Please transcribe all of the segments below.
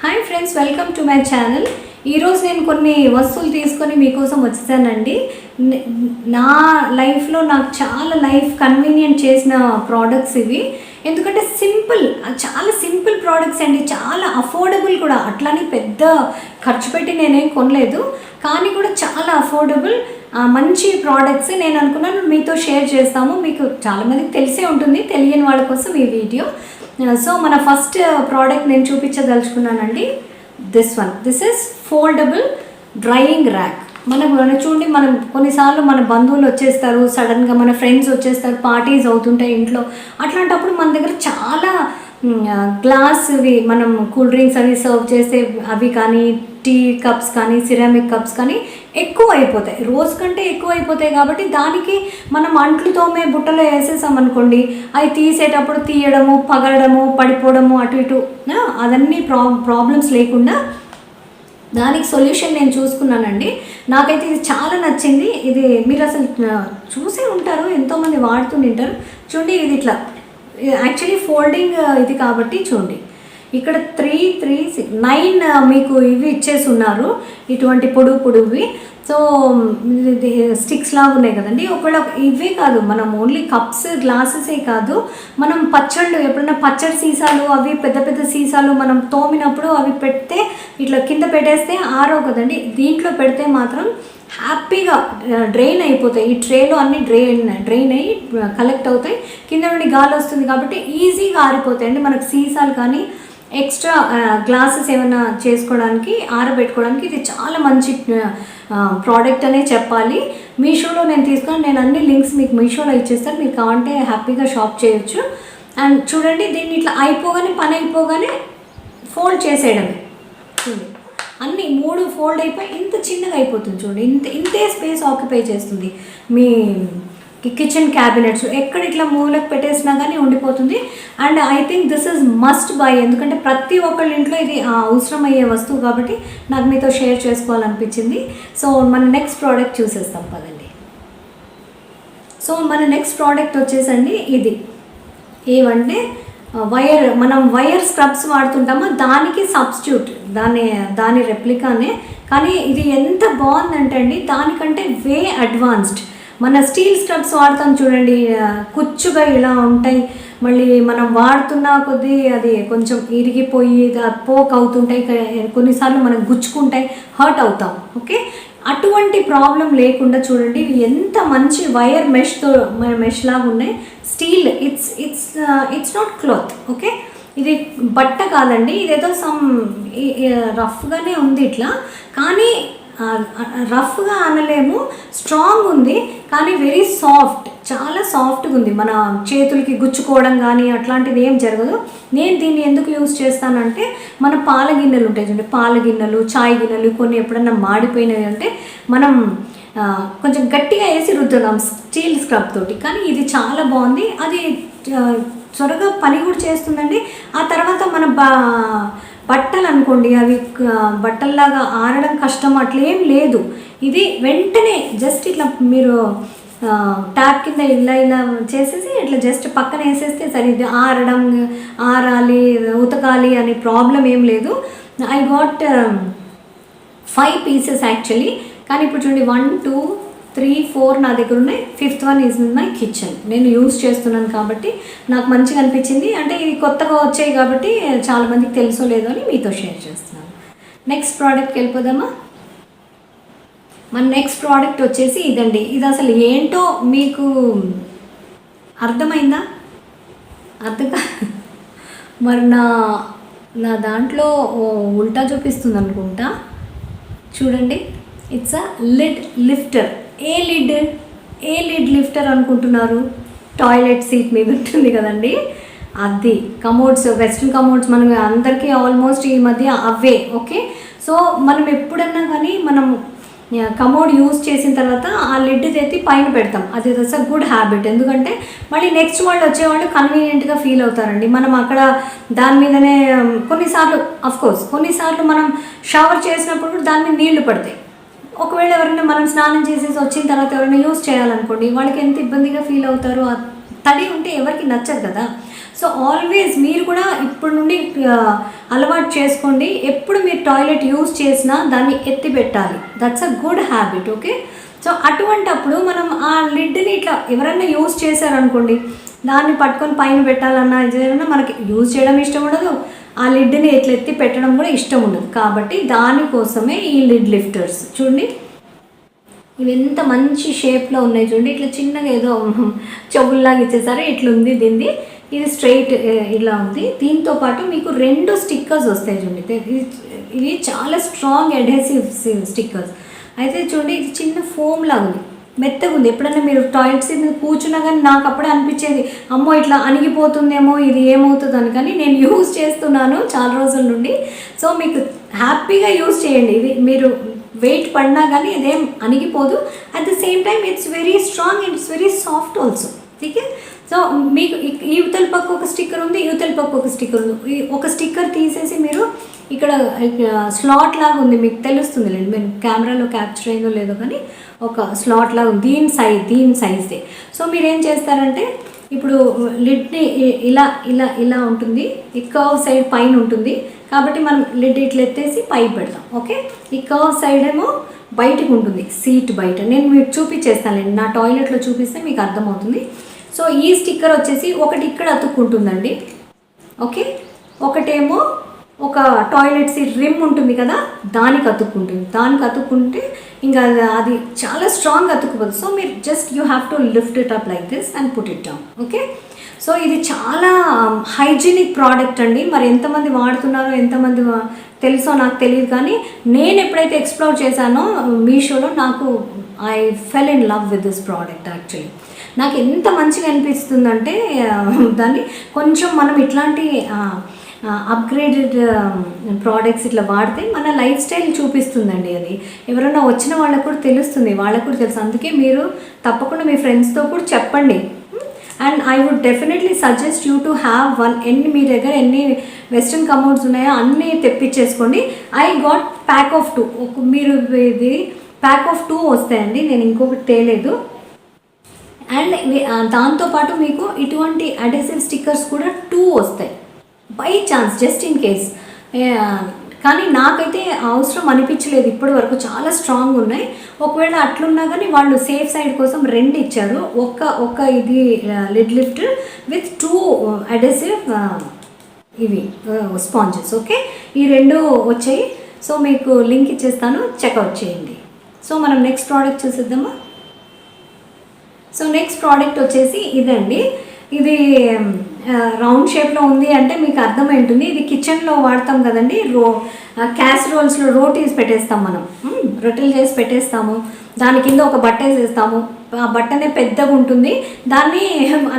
Hi friends, welcome to my channel. ఈరోజు నేను కొన్ని వస్తువులు తీసుకొని మీకోసం వచ్చేసానండి. నా లైఫ్లో నాకు చాలా లైఫ్ కన్వీనియంట్ చేసిన ప్రోడక్ట్స్ ఇవి. ఎందుకంటే చాలా సింపుల్ ప్రోడక్ట్స్ అండి, చాలా అఫోర్డబుల్ కూడా. అట్లానే పెద్ద ఖర్చు పెట్టి నేనేం కొనలేదు, కానీ కూడా చాలా అఫోర్డబుల్ మంచి ప్రోడక్ట్స్. నేను అనుకున్నాను మీతో షేర్ చేస్తాము. మీకు చాలామందికి తెలిసే ఉంటుంది, తెలియని వాళ్ళ కోసం ఈ వీడియో. సో మన ఫస్ట్ ప్రోడక్ట్ నేను చూపించదలుచుకున్నానండి. This is foldable drying rack. మనం చూడండి, మనం కొన్నిసార్లు మన బంధువులు వచ్చేస్తారు, సడన్గా మన ఫ్రెండ్స్ వచ్చేస్తారు, పార్టీస్ అవుతుంటాయి ఇంట్లో. అట్లాంటప్పుడు మన దగ్గర చాలా గ్లాస్వి, మనం కూల్ డ్రింక్స్ అవి సర్వ్ చేసే అవి కానీ, టీ కప్స్ కానీ, సిరామిక్ కప్స్ కానీ ఎక్కువ అయిపోతాయి, రోజు కంటే ఎక్కువ అయిపోతాయి. కాబట్టి దానికి మనం అంట్లు తోమే బుట్టలో వేసేసామనుకోండి, అవి తీసేటప్పుడు తీయడము, పగలడము, పడిపోవడము, అటు ఇటు అదన్నీ ప్రాబ్లమ్స్ లేకుండా దానికి సొల్యూషన్ నేను చూసుకున్నానండి. నాకైతే ఇది చాలా నచ్చింది. ఇది మీరు అసలు చూసే ఉంటారు, ఎంతోమంది వాడుతుంటారు. చూడండి, ఇది ఇట్లా యాక్చువల్లీ ఫోల్డింగ్ ఇది కాబట్టి చూడండి, ఇక్కడ 3, 6, 9 మీకు ఇవి ఇచ్చేసి ఉన్నారు, ఇటువంటి పొడుగువి. సో స్టిక్స్ లాగా ఉన్నాయి కదండి. ఒకవేళ ఇవే కాదు, మనం ఓన్లీ కప్స్ గ్లాసెసే కాదు, మనం పచ్చళ్ళు ఎప్పుడైనా పచ్చడి సీసాలు, అవి పెద్ద పెద్ద సీసాలు మనం తోమినప్పుడు అవి పెడితే ఇట్లా కింద పెట్టేస్తే ఆరో కదండి. దీంట్లో పెడితే మాత్రం హ్యాపీగా డ్రైన్ అయిపోతాయి. ఈ ట్రేలో అన్నీ డ్రైన్ అయ్యి కలెక్ట్ అవుతాయి, కింద నుండి గాలి వస్తుంది కాబట్టి ఈజీగా ఆరిపోతాయి అండి. మనకు సీసాలు కానీ ఎక్స్ట్రా గ్లాసెస్ ఏమైనా చేసుకోవడానికి, ఆరబెట్టుకోవడానికి ఇది చాలా మంచి ప్రోడక్ట్ అనే చెప్పాలి. మీషోలో నేను తీసుకొని, నేను అన్ని లింక్స్ మీకు మీషోలో ఇచ్చేస్తాను, మీకు కావాలంటే హ్యాపీగా షాప్ చేయొచ్చు. అండ్ చూడండి, దీన్ని ఇట్లా పని అయిపోగానే ఫోల్డ్ చేసేయడమే. చూడండి, అన్నీ 3 ఫోల్డ్ అయిపోయి ఇంత చిన్నగా అయిపోతుంది. చూడండి, ఇంతే స్పేస్ ఆక్యుపై చేస్తుంది. మీ కిచెన్ క్యాబినెట్స్ ఎక్కడ ఇట్లా మూలకు పెట్టేసినా కానీ ఉండిపోతుంది. And I think this is must by, ఎందుకంటే ప్రతి ఒక్కళ్ళ ఇంట్లో ఇది అవసరమయ్యే వస్తువు కాబట్టి నాకు మీతో షేర్ చేసుకోవాలనిపించింది. సో మన నెక్స్ట్ ప్రోడక్ట్ చూసేస్తాం పదండి. సో మన నెక్స్ట్ ప్రోడక్ట్ వచ్చేసండి ఇది. ఏమంటే మనం వైర్ స్క్రబ్స్ వాడుతుంటామో దానికి సబ్స్టిట్యూట్, దాని రెప్లికానే. కానీ ఇది ఎంత బాగుందంటే అండి, దానికంటే వే అడ్వాన్స్డ్. మన స్టీల్ స్క్రబ్స్ వాడతాం చూడండి, కుచ్చుగా ఇలా ఉంటాయి, మళ్ళీ మనం వాడుతున్న కొద్దీ అది కొంచెం ఇరిగిపోయి పోక్ అవుతుంటాయి, కొన్నిసార్లు మనం గుచ్చుకుంటాయి, హర్ట్ అవుతాం. ఓకే, అటువంటి ప్రాబ్లం లేకుండా చూడండి, ఇవి ఎంత మంచి వైర్ మెష్ లాగా ఉన్నాయి. Steel, it's not cloth. Okay, ఇది బట్ట కాదండి, ఇదేదో రఫ్గానే ఉంది ఇట్లా, కానీ రఫ్గా అనలేము, స్ట్రాంగ్ ఉంది, కానీ వెరీ సాఫ్ట్, చాలా సాఫ్ట్గా ఉంది. మన చేతులకి గుచ్చుకోవడం కానీ అట్లాంటిది ఏం జరగదు. నేను దీన్ని ఎందుకు యూజ్ చేస్తానంటే, మన పాల గిన్నెలు ఉంటాయి చూడండి, పాల గిన్నెలు, చాయ్ గిన్నెలు కొన్ని ఎప్పుడన్నా మాడిపోయినవి అంటే మనం కొంచెం గట్టిగా వేసి రుద్దుదాం స్టీల్ స్క్రబ్ తోటి. కానీ ఇది చాలా బాగుంది, అది త్వరగా పని కూడా చేస్తుందండి. ఆ తర్వాత మన బట్టలు అనుకోండి, అవి బట్టల్లాగా ఆరడం కష్టం అట్లేం లేదు. ఇది వెంటనే జస్ట్ ఇట్లా మీరు ట్యాప్ కింద ఇలా చేసేసి ఇట్లా జస్ట్ పక్కన వేసేస్తే సరే, ఇది ఆరాలి, ఉతకాలి అనే ప్రాబ్లం ఏం లేదు. I got 5 pieces actually. కానీ ఇప్పుడు చూడండి, 1, 2, 3, 4 నా దగ్గర ఉన్నాయి, 5th one is in my kitchen. నేను యూజ్ చేస్తున్నాను కాబట్టి నాకు మంచిగా అనిపించింది. అంటే ఇవి కొత్తగా వచ్చాయి కాబట్టి చాలామందికి తెలుసో లేదో అని మీతో షేర్ చేస్తున్నాను. నెక్స్ట్ ప్రోడక్ట్కి వెళ్ళిపోదామా? మన నెక్స్ట్ ప్రోడక్ట్ వచ్చేసి ఇదండి. ఇది అసలు ఏంటో మీకు అర్థమైందా? మరి నా దాంట్లో ఉల్టా చూపిస్తుంది అనుకుంటా. చూడండి, it's a lid lifter. A lid lifter అనుకుంటున్నారు? టాయిలెట్ సీట్ మీద ఉంటుంది కదండి, అది. కమోడ్స్, వెస్ట్రన్ కమోడ్స్ మనం అందరికీ ఆల్మోస్ట్ ఈ మధ్య అవే. ఓకే, సో మనం ఎప్పుడన్నా కానీ మనం కమోడ్ యూజ్ చేసిన తర్వాత ఆ లిడ్ ఎత్తి పైన పెడతాం. అది దట్స్ అ గుడ్ హ్యాబిట్, ఎందుకంటే మళ్ళీ నెక్స్ట్ వాళ్ళు వచ్చేవాళ్ళు కన్వీనియంట్గా ఫీల్ అవుతారండి. మనం అక్కడ దాని మీదనే కొన్నిసార్లు మనం షవర్ చేసినప్పుడు కూడా దాని మీద నీళ్లు పడతాయి. ఒకవేళ ఎవరైనా మనం స్నానం చేసేసి వచ్చిన తర్వాత ఎవరైనా యూజ్ చేయాలనుకోండి, వాళ్ళకి ఎంత ఇబ్బందిగా ఫీల్ అవుతారు. తడి ఉంటే ఎవరికి నచ్చదు కదా. సో ఆల్వేస్ మీరు కూడా ఇప్పుడు నుండి అలవాటు చేసుకోండి. ఎప్పుడు మీరు టాయిలెట్ యూజ్ చేసినా దాన్ని ఎత్తి పెట్టాలి. That's a good habit. Okay, so అటువంటప్పుడు మనం ఆ లిడ్ని ఇట్లా ఎవరైనా యూజ్ చేశారనుకోండి, దాన్ని పట్టుకొని పైన పెట్టాలన్నా ఏదైనా మనకి యూజ్ చేయడం ఇష్టం ఉండదు, ఆ లిడ్ని ఎట్లా ఎత్తి పెట్టడం కూడా ఇష్టం ఉండదు. కాబట్టి దానికోసమే ఈ లిడ్ లిఫ్టర్స్ చూడండి, ఇవి ఎంత మంచి షేప్లో ఉన్నాయి చూడండి. ఇట్లా చిన్నగా ఏదో చెవుల్లాగా ఇచ్చేసారు, ఇట్లా ఉంది దీన్ని. ఇది స్ట్రైట్ ఇలా ఉంది. దీంతో పాటు మీకు 2 స్టిక్కర్స్ వస్తాయి చూడండి. ఇవి చాలా స్ట్రాంగ్ అడ్హెసివ్ స్టిక్కర్స్. అయితే చూడండి, ఇది చిన్న ఫోమ్ లాగా ఉంది, మెత్తగా ఉంది. ఎప్పుడైనా మీరు టాయిలెట్స్ మీద కూర్చున్నా కానీ నాకు అప్పుడే అనిపించేది, అమ్మో ఇట్లా అణిగిపోతుందేమో, ఇది ఏమవుతుంది అని. కానీ నేను యూజ్ చేస్తున్నాను చాలా రోజుల నుండి. సో మీకు హ్యాపీగా యూజ్ చేయండి. ఇది మీరు వెయిట్ పడినా కానీ ఇదేం అణిగిపోదు. At the same time it's very strong and it's very soft also. Okay, so మీకు యువతల పక్క ఒక స్టిక్కర్ ఉంది, యువతల పక్క ఒక స్టిక్కర్ ఉంది. ఒక స్టిక్కర్ తీసేసి మీరు ఇక్కడ స్లాట్ లాగా ఉంది, మీకు తెలుస్తుంది లేండి, మీరు కెమెరాలో క్యాప్చర్ అయిందో లేదో కానీ ఒక స్లాట్ లాగా ఉంది. దీని సైజే. సో మీరు ఏం చేస్తారంటే, ఇప్పుడు లిడ్ని ఇలా ఇలా ఇలా ఉంటుంది, ఈ కర్వ్ సైడ్ పైన ఉంటుంది కాబట్టి మనం లిడ్ ఇట్లా ఎత్తేసి పైకి పెడతాం. ఓకే, ఈ కర్వ్ సైడ్ ఏమో బయటకు ఉంటుంది, సీట్ బయట. నేను మీకు చూపించేస్తానండి, నా టాయిలెట్లో చూపిస్తే మీకు అర్థమవుతుంది. సో ఈ స్టిక్కర్ వచ్చేసి ఒకటి ఇక్కడ అతుక్కుంటుందండి. ఓకే, ఒకటేమో ఒక టాయిలెట్ సీట్ రిమ్ ఉంటుంది కదా, దానికి అతుక్కుంటుంది. దానికి అతుక్కుంటే ఇంకా అది చాలా స్ట్రాంగ్ అతుక్కుపోతుంది. సో మీరు just you have to lift it up like this and put it down. Okay, so ఇది చాలా హైజీనిక్ ప్రోడక్ట్ అండి. మరి ఎంతమంది వాడుతున్నారో ఎంతమంది తెలుసో నాకు తెలియదు, కానీ నేను ఎప్పుడైతే ఎక్స్ప్లోర్ చేశానో మీషోలో, నాకు I fell in love with this product. Actually నాకు ఎంత మంచిగా అనిపిస్తుందంటే, దాన్ని కొంచెం మనం ఇట్లాంటి అప్గ్రేడెడ్ ప్రోడక్ట్స్ ఇట్లా వాడితే మన లైఫ్ స్టైల్ చూపిస్తుందండి. అది ఎవరైనా వచ్చిన వాళ్ళకు కూడా తెలుస్తుంది, వాళ్ళకు కూడా తెలుసు. అందుకే మీరు తప్పకుండా మీ ఫ్రెండ్స్తో కూడా చెప్పండి. And I would definitely suggest you to have one. మీ దగ్గర ఎన్ని వెస్ట్రన్ కమోడ్స్ ఉన్నాయో అన్నీ తెప్పించేసుకోండి. I got pack of 2. మీరు ఇది ప్యాక్ ఆఫ్ 2 వస్తాయండి, నేను ఇంకొకటి తేలేదు. అండ్ దాంతోపాటు మీకు ఇటువంటి అడెసివ్ స్టిక్కర్స్ కూడా 2 వస్తాయి, by chance, just in case. కానీ నాకైతే అవసరం అనిపించలేదు ఇప్పటి వరకు, చాలా స్ట్రాంగ్ ఉన్నాయి. ఒకవేళ అట్లున్నా కానీ వాళ్ళు సేఫ్ సైడ్ కోసం 2 ఇచ్చారు. ఒక ఇది లిడ్ లిఫ్టర్ విత్ 2 అడెసివ్ ఇవి స్పాంజెస్. ఓకే, ఈ 2 వచ్చాయి. సో మీకు లింక్ ఇచ్చేస్తాను, చెక్అవుట్ చేయండి. సో మనం నెక్స్ట్ ప్రోడక్ట్ చూసిద్దామా. సో నెక్స్ట్ ప్రోడక్ట్ వచ్చేసి ఇదండి. ఇది రౌండ్ షేప్లో ఉంది అంటే మీకు అర్థమై ఉంటుంది. ఇది కిచెన్లో వాడతాం కదండి, క్యాసరోల్స్లో రోటీస్ పెట్టేస్తాం మనం, రొట్టెలు చేసి పెట్టేస్తాము. దాని కింద ఒక బట్ట వేసేస్తాము, ఆ బట్టనే పెద్దగా ఉంటుంది. దాన్ని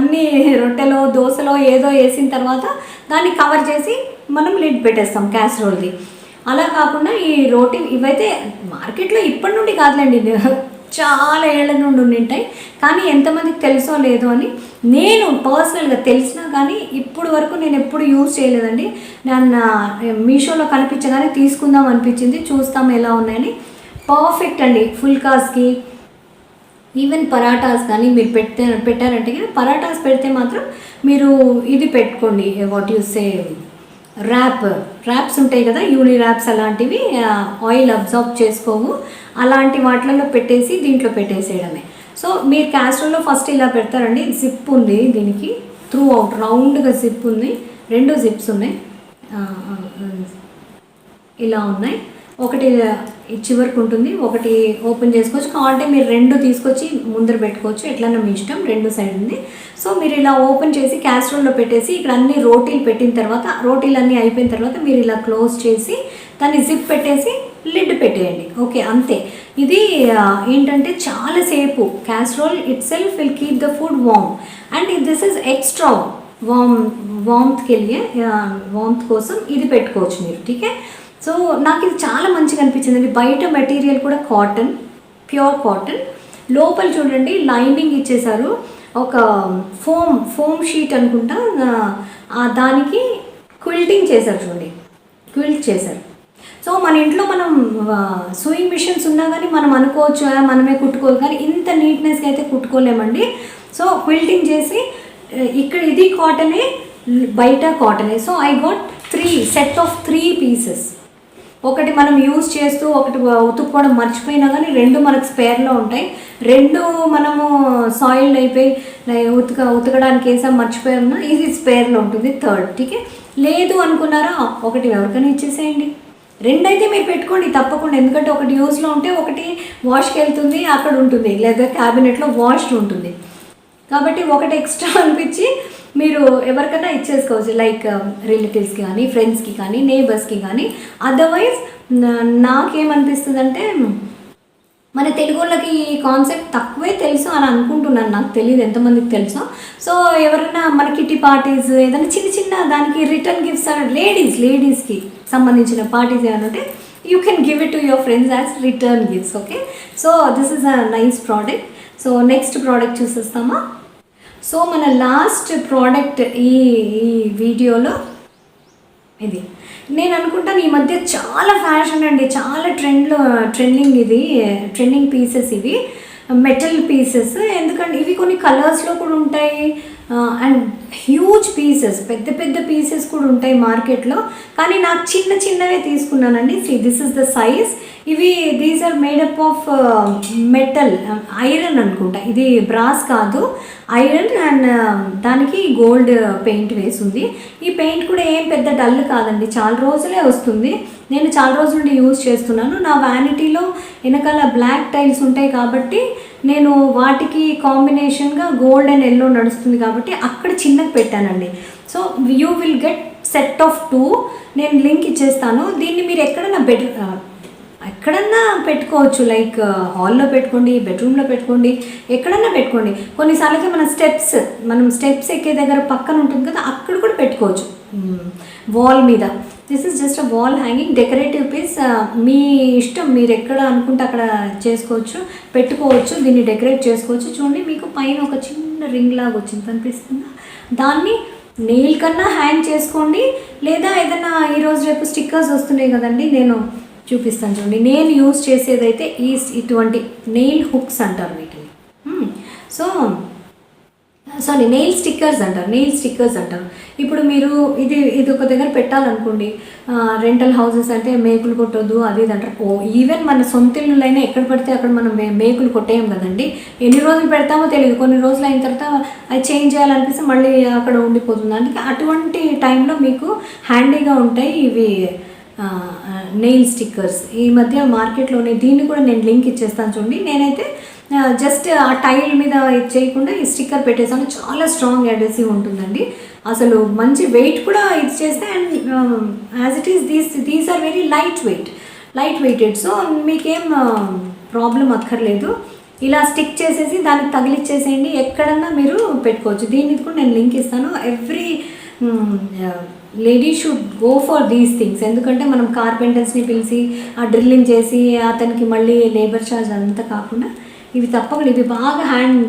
అన్ని రొట్టెలో దోశలో ఏదో వేసిన తర్వాత దాన్ని కవర్ చేసి మనం లిడ్ పెట్టేస్తాం క్యాసరోల్ది. అలా కాకుండా ఈ రోటీ ఇవైతే మార్కెట్లో ఇప్పటి నుండి కాదులేండి, చాలా ఏళ్ళ నుండి ఉంటాయి. కానీ ఎంతమందికి తెలుసో లేదో అని, నేను పర్సనల్గా తెలిసినా కానీ ఇప్పుడు వరకు నేను ఎప్పుడు యూజ్ చేయలేదండి. నన్ను మీషోలో కనిపించగానే తీసుకుందాం అనిపించింది, చూస్తాం ఎలా ఉన్నాయని. పర్ఫెక్ట్ అండి ఫుల్కాస్కి, ఈవెన్ పరాటాస్ కానీ మీరు పెట్టారంటే కానీ, పరాటాస్ పెడితే మాత్రం మీరు ఇది పెట్టుకోండి, వాట్ యు సే, ర్యాప్స్ ఉంటాయి కదా, యూని ర్యాప్స్, అలాంటివి ఆయిల్ అబ్జార్బ్ చేసుకోవు. అలాంటి వాటిలలో పెట్టేసి దీంట్లో పెట్టేసేయడమే. సో మీరు క్యాస్ట్రోల్లో ఫస్ట్ ఇలా పెడతారండి. జిప్ ఉంది దీనికి, త్రూ అవుట్ రౌండ్గా జిప్ ఉంది, 2 జిప్స్ ఉన్నాయి, ఇలా ఉన్నాయి. ఒకటి చివరికి ఉంటుంది, ఒకటి ఓపెన్ చేసుకోవచ్చు. కావాలంటే మీరు 2 తీసుకొచ్చి ముందర పెట్టుకోవచ్చు, ఎట్లన్నా మీ ఇష్టం. 2 సైడ్ ఉంది. సో మీరు ఇలా ఓపెన్ చేసి క్యాస్ట్రోల్లో పెట్టేసి ఇక్కడ అన్ని రోటీలు పెట్టిన తర్వాత, రోటీలు అన్నీ అయిపోయిన తర్వాత మీరు ఇలా క్లోజ్ చేసి దాన్ని జిప్ పెట్టేసి లిడ్ పెట్టేయండి. ఓకే, అంతే. ఇది ఏంటంటే చాలా సేపు casserole itself will keep the food warm. And this is extra warmth కోసం ఇది పెట్టుకోవచ్చు మీరు. టీకే, సో నాకు ఇది చాలా మంచిగా అనిపించింది. బయట మెటీరియల్ కూడా కాటన్, ప్యూర్ కాటన్. లోపల చూడండి లైనింగ్ ఇచ్చేసారు, ఒక ఫోమ్ షీట్ అనుకుంటా, దానికి క్విల్టింగ్ చేశారు చూడండి, క్విల్ట్ చేశారు. సో మన ఇంట్లో మనం సూయింగ్ మిషన్స్ ఉన్నా కానీ మనం అనుకోవచ్చు మనమే కుట్టుకోవాలి, కానీ ఇంత నీట్నెస్గా అయితే కుట్టుకోలేమండి. సో క్విల్టింగ్ చేసి ఇక్కడ ఇది కాటనే, బయట కాటనే. So I got 3 set of 3 pieces. ఒకటి మనం యూజ్ చేస్తూ ఒకటి ఉతుక్కోవడం మర్చిపోయినా కానీ 2 మనకు స్పేర్లో ఉంటాయి. 2 మనము సాయిల్డ్ అయిపోయి ఉతకడానికి వేసాం మర్చిపోయామన్నా ఇది స్పేర్లో ఉంటుంది. థర్డ్ టీకే లేదు అనుకున్నారా ఒకటి ఎవరికైనా ఇచ్చేసేయండి. 2 అయితే మీరు పెట్టుకోండి తప్పకుండా, ఎందుకంటే ఒకటి యూస్లో ఉంటే ఒకటి వాష్కి వెళ్తుంది అక్కడ ఉంటుంది, లేదా క్యాబినెట్లో వాష్డ్ ఉంటుంది. కాబట్టి ఒకటి ఎక్స్ట్రా అనిపించి మీరు ఎవరికైనా ఇచ్చేసుకోవచ్చు, లైక్ రిలేటివ్స్కి కానీ ఫ్రెండ్స్కి కానీ నేబర్స్కి కానీ. అదర్వైజ్ నాకేమనిపిస్తుంది అంటే మన తెలుగు వాళ్ళకి ఈ కాన్సెప్ట్ తక్కువే తెలుసు అని అనుకుంటున్నాను, నాకు తెలియదు ఎంతమందికి తెలుసు. సో ఎవరైనా మన కిట్టి పార్టీస్ ఏదైనా చిన్న చిన్న దానికి రిటర్న్ గిఫ్ట్స్ లేడీస్కి సంబంధించిన పార్టీస్ ఏమైనా ఉంటే you can give it to your friends as return gifts. Okay, so this is a nice product. So next product చూసేస్తామా. సో మన లాస్ట్ ప్రోడక్ట్ ఈ వీడియోలో ఇది నేను అనుకుంటాను ఈ మధ్య చాలా ఫ్యాషన్ అండి, చాలా ట్రెండింగ్ పీసెస్ ఇవి, మెటల్ పీసెస్. ఎందుకంటే ఇవి కొన్ని కలర్స్లో కూడా ఉంటాయి అండ్ హ్యూజ్ పీసెస్, పెద్ద పెద్ద పీసెస్ కూడా ఉంటాయి మార్కెట్లో. కానీ నాకు చిన్నవే తీసుకున్నానండి. This is the size. ఇవి these are made up of metal, iron అనుకుంటా, ఇది బ్రాస్ కాదు, ఐరన్. అండ్ దానికి గోల్డ్ పెయింట్ వేసింది. ఈ పెయింట్ కూడా ఏం పెద్ద డల్ కాదండి, చాలా రోజులే వస్తుంది. నేను చాలా రోజుల నుండి యూజ్ చేస్తున్నాను. నా వ్యానిటీలో వెనకాల బ్లాక్ టైల్స్ ఉంటాయి కాబట్టి నేను వాటికి కాంబినేషన్గా గోల్డ్ అండ్ ఎల్లో నడుస్తుంది కాబట్టి అక్కడ చిన్నగా పెట్టానండి. So you will get set of 2. నేను లింక్ ఇచ్చేస్తాను. దీన్ని మీరు ఎక్కడన్నా పెట్టుకోవచ్చు, లైక్ హాల్లో పెట్టుకోండి, బెడ్రూమ్లో పెట్టుకోండి, ఎక్కడన్నా పెట్టుకోండి. కొన్నిసార్లకి మనం స్టెప్స్ ఎక్కే దగ్గర పక్కన ఉంటుంది కదా, అక్కడ కూడా పెట్టుకోవచ్చు వాల్ మీద. This is just a wall hanging decorative piece. మీ ఇష్టం, మీరు ఎక్కడ అనుకుంటే అక్కడ చేసుకోవచ్చు, పెట్టుకోవచ్చు, దీన్ని డెకరేట్ చేసుకోవచ్చు. చూడండి మీకు పైన ఒక చిన్న రింగ్ లాగా వచ్చింది కనిపిస్తుందా, దాన్ని నెయిల్ కన్నా హ్యాంగ్ చేసుకోండి, లేదా ఏదైనా ఈరోజు రేపు స్టిక్కర్స్ వస్తున్నాయి కదండి, నేను చూపిస్తాను చూడండి. నేను యూజ్ చేసేదైతే ఇటువంటి నెయిల్ హుక్స్ అంటారు వీటిని. నెయిల్ స్టిక్కర్స్ అంటారు. ఇప్పుడు మీరు ఇది ఒక దగ్గర పెట్టాలనుకోండి, రెంటల్ హౌసెస్ అంటే మేకులు కొట్టొద్దు అది ఇది అంటారు. ఈవెన్ మన సొంత ఇల్లులైనా ఎక్కడ పడితే అక్కడ మనం మేకులు కొట్టేయం కదండి. ఎన్ని రోజులు పెడతామో తెలియదు, కొన్ని రోజులు అయిన తర్వాత అది చేంజ్ చేయాలనిపిస్తే మళ్ళీ అక్కడ ఉండిపోతుంది. అందుకే అటువంటి టైంలో మీకు హ్యాండీగా ఉంటాయి ఇవి నెయిల్ స్టిక్కర్స్. ఈ మధ్య మార్కెట్లోనే దీన్ని కూడా నేను లింక్ ఇచ్చేస్తాను చూడండి. నేనైతే జస్ట్ ఆ టైల్ మీద చేయకుండా ఈ స్టిక్కర్ పెట్టేసాను. చాలా స్ట్రాంగ్ అడ్హెసివ్ ఉంటుందండి, అసలు మంచి వెయిట్ కూడా ఇది చేస్తే. And as it is these are very light weighted. So మీకేం ప్రాబ్లం అక్కర్లేదు. ఇలా స్టిక్ చేసేసి దానికి తగిలిచ్చేసేయండి, ఎక్కడన్నా మీరు పెట్టుకోవచ్చు. దీనికి కూడా నేను లింక్ ఇస్తాను. Every lady should go for these things. ఎందుకంటే మనం కార్పెంటర్స్ని పిలిచి ఆ డ్రిల్లింగ్ చేసి అతనికి మళ్ళీ లేబర్ ఛార్జ్ అంతా కాకుండా ఇవి తప్పకుండా, ఇవి బాగా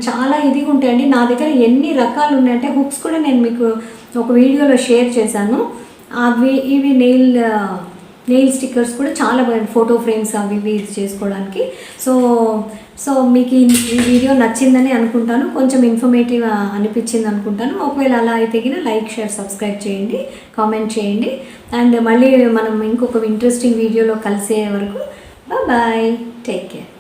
చాలా ఇదిగా ఉంటాయండి. నా దగ్గర ఎన్ని రకాలు ఉన్నాయంటే హుక్స్ కూడా నేను మీకు ఒక వీడియోలో షేర్ చేశాను. ఇవి నెయిల్ స్టిక్కర్స్ కూడా చాలా బాగుంది, ఫోటో ఫ్రేమ్స్ అవి ఇది చేసుకోవడానికి. సో మీకు ఈ వీడియో నచ్చిందని అనుకుంటాను, కొంచెం ఇన్ఫర్మేటివ్ అనిపించింది అనుకుంటాను. ఒకవేళ అలా అయితే గిన లైక్, షేర్, సబ్స్క్రైబ్ చేయండి, కామెంట్ చేయండి. అండ్ మళ్ళీ మనం ఇంకొక ఇంట్రెస్టింగ్ వీడియోలో కలిసే వరకు బాయ్, టేక్ కేర్.